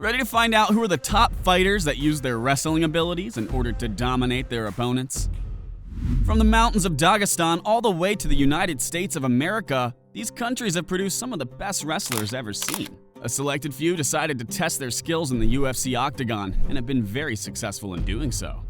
Ready to find out who are the top fighters that use their wrestling abilities in order to dominate their opponents? From the mountains of Dagestan all the way to the United States of America, these countries have produced some of the best wrestlers ever seen. A selected few decided to test their skills in the UFC octagon and have been very successful in doing so.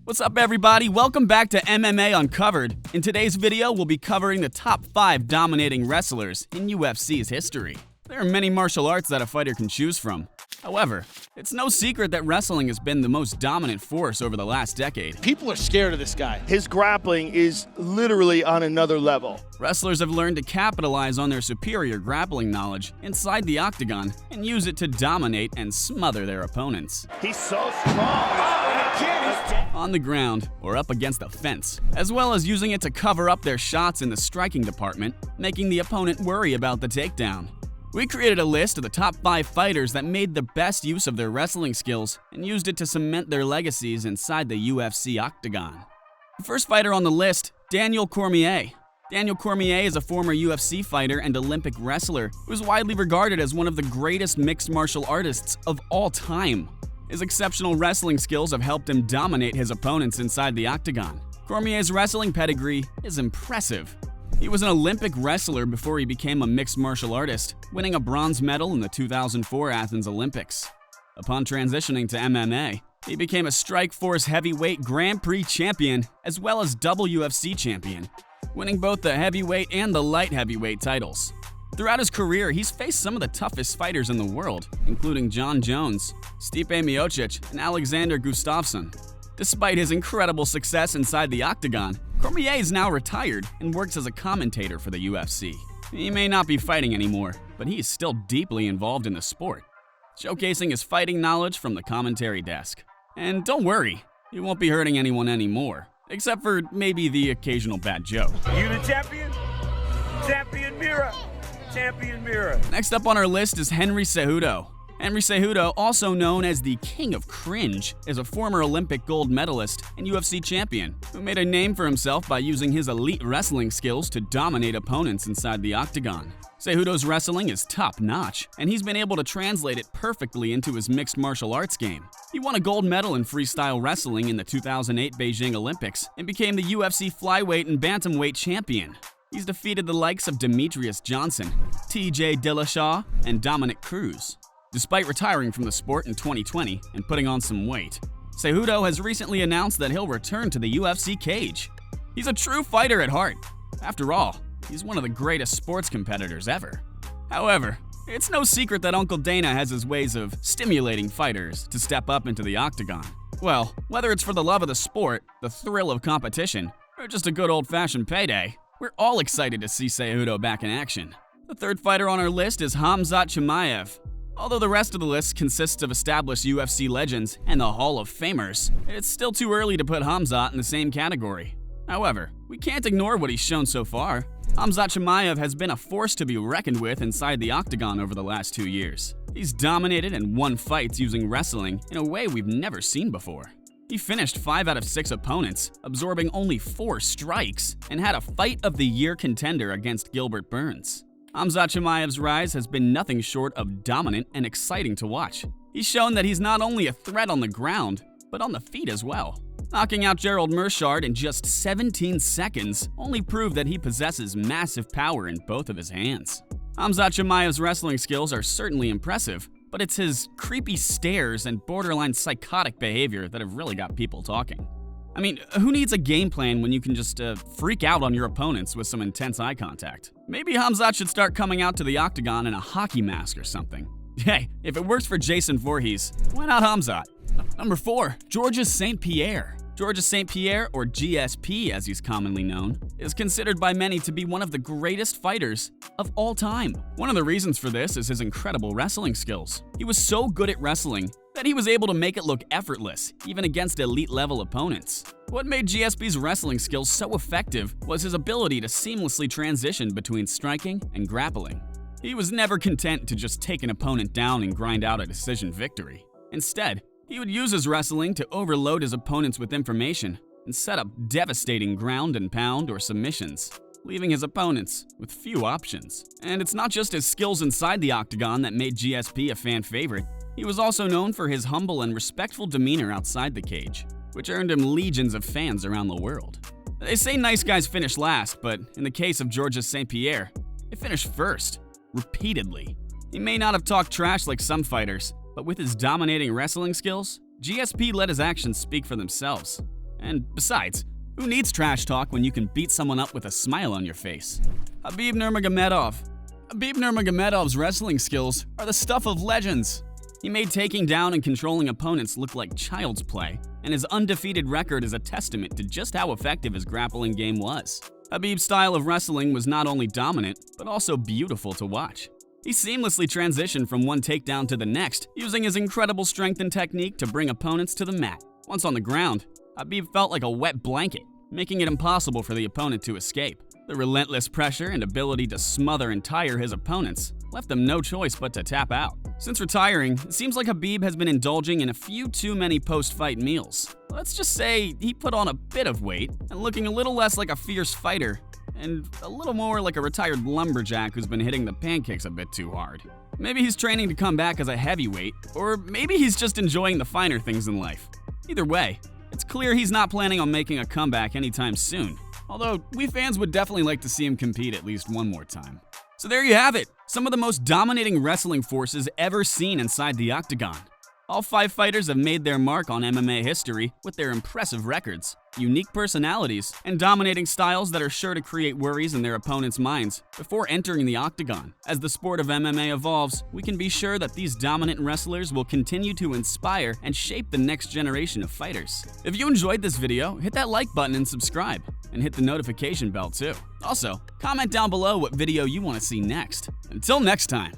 What's up, everybody? Welcome back to MMA Uncovered. In today's video, we'll be covering the top 5 dominating wrestlers in UFC's history. There are many martial arts that a fighter can choose from. However, it's no secret that wrestling has been the most dominant force over the last decade. People are scared of this guy. His grappling is literally on another level. Wrestlers have learned to capitalize on their superior grappling knowledge inside the octagon and use it to dominate and smother their opponents. He's so strong. On the ground or up against the fence, as well as using it to cover up their shots in the striking department, making the opponent worry about the takedown. We created a list of the top 5 fighters that made the best use of their wrestling skills and used it to cement their legacies inside the UFC octagon. The first fighter on the list, Daniel Cormier. Daniel Cormier is a former UFC fighter and Olympic wrestler who is widely regarded as one of the greatest mixed martial artists of all time. His exceptional wrestling skills have helped him dominate his opponents inside the octagon. Cormier's wrestling pedigree is impressive. He was an Olympic wrestler before he became a mixed martial artist, winning a bronze medal in the 2004 Athens Olympics. Upon transitioning to MMA, he became a Strikeforce heavyweight Grand Prix champion as well as double UFC champion, winning both the heavyweight and the light heavyweight titles. Throughout his career, he's faced some of the toughest fighters in the world, including Jon Jones, Stipe Miocic, and Alexander Gustafsson. Despite his incredible success inside the octagon, Cormier is now retired and works as a commentator for the UFC. He may not be fighting anymore, but he is still deeply involved in the sport, showcasing his fighting knowledge from the commentary desk. And don't worry, he won't be hurting anyone anymore, except for maybe the occasional bad joke. You the champion? Champion Mira! Champion Mira! Next up on our list is Henry Cejudo. Henry Cejudo, also known as the King of Cringe, is a former Olympic gold medalist and UFC champion who made a name for himself by using his elite wrestling skills to dominate opponents inside the octagon. Cejudo's wrestling is top-notch, and he's been able to translate it perfectly into his mixed martial arts game. He won a gold medal in freestyle wrestling in the 2008 Beijing Olympics and became the UFC flyweight and bantamweight champion. He's defeated the likes of Demetrius Johnson, TJ Dillashaw, and Dominic Cruz. Despite retiring from the sport in 2020 and putting on some weight, Cejudo has recently announced that he'll return to the UFC cage. He's a true fighter at heart. After all, he's one of the greatest sports competitors ever. However, it's no secret that Uncle Dana has his ways of stimulating fighters to step up into the octagon. Well, whether it's for the love of the sport, the thrill of competition, or just a good old-fashioned payday, we're all excited to see Cejudo back in action. The third fighter on our list is Khamzat Chimaev. Although the rest of the list consists of established UFC legends and the Hall of Famers, it's still too early to put Khamzat in the same category. However, we can't ignore what he's shown so far. Khamzat Chimaev has been a force to be reckoned with inside the octagon over the last 2 years. He's dominated and won fights using wrestling in a way we've never seen before. He finished 5 out of 6 opponents, absorbing only 4 strikes, and had a Fight of the Year contender against Gilbert Burns. Khamzat Chimaev's rise has been nothing short of dominant and exciting to watch. He's shown that he's not only a threat on the ground, but on the feet as well. Knocking out Gerald Meerschaert in just 17 seconds only proved that he possesses massive power in both of his hands. Khamzat Chimaev's wrestling skills are certainly impressive, but it's his creepy stares and borderline psychotic behavior that have really got people talking. I mean, who needs a game plan when you can just freak out on your opponents with some intense eye contact? Maybe Khamzat should start coming out to the octagon in a hockey mask or something. Hey, if it works for Jason Voorhees, why not Khamzat? Number 4, Georges St-Pierre. Georges St-Pierre, or GSP as he's commonly known, is considered by many to be one of the greatest fighters of all time. One of the reasons for this is his incredible wrestling skills. He was so good at wrestling that he was able to make it look effortless, even against elite-level opponents. What made GSP's wrestling skills so effective was his ability to seamlessly transition between striking and grappling. He was never content to just take an opponent down and grind out a decision victory. Instead, he would use his wrestling to overload his opponents with information and set up devastating ground and pound or submissions. leaving his opponents with few options. And it's not just his skills inside the octagon that made GSP a fan favorite. He was also known for his humble and respectful demeanor outside the cage, which earned him legions of fans around the world. They say nice guys finish last, but in the case of Georges St-Pierre, he finished first, repeatedly. He may not have talked trash like some fighters, but with his dominating wrestling skills, GSP let his actions speak for themselves. And besides, who needs trash talk when you can beat someone up with a smile on your face? Khabib Nurmagomedov. Khabib Nurmagomedov's wrestling skills are the stuff of legends. He made taking down and controlling opponents look like child's play, and his undefeated record is a testament to just how effective his grappling game was. Khabib's style of wrestling was not only dominant, but also beautiful to watch. He seamlessly transitioned from one takedown to the next, using his incredible strength and technique to bring opponents to the mat. Once on the ground, Khabib felt like a wet blanket, making it impossible for the opponent to escape. The relentless pressure and ability to smother and tire his opponents left them no choice but to tap out. Since retiring, it seems like Khabib has been indulging in a few too many post-fight meals. Let's just say he put on a bit of weight and looking a little less like a fierce fighter and a little more like a retired lumberjack who's been hitting the pancakes a bit too hard. Maybe he's training to come back as a heavyweight, or maybe he's just enjoying the finer things in life. Either way, it's clear he's not planning on making a comeback anytime soon, although we fans would definitely like to see him compete at least one more time. So there you have it, some of the most dominating wrestling forces ever seen inside the octagon. All 5 fighters have made their mark on MMA history with their impressive records, unique personalities, and dominating styles that are sure to create worries in their opponents' minds before entering the octagon. As the sport of MMA evolves, we can be sure that these dominant wrestlers will continue to inspire and shape the next generation of fighters. If you enjoyed this video, hit that like button and subscribe, and hit the notification bell too. Also, comment down below what video you want to see next. Until next time.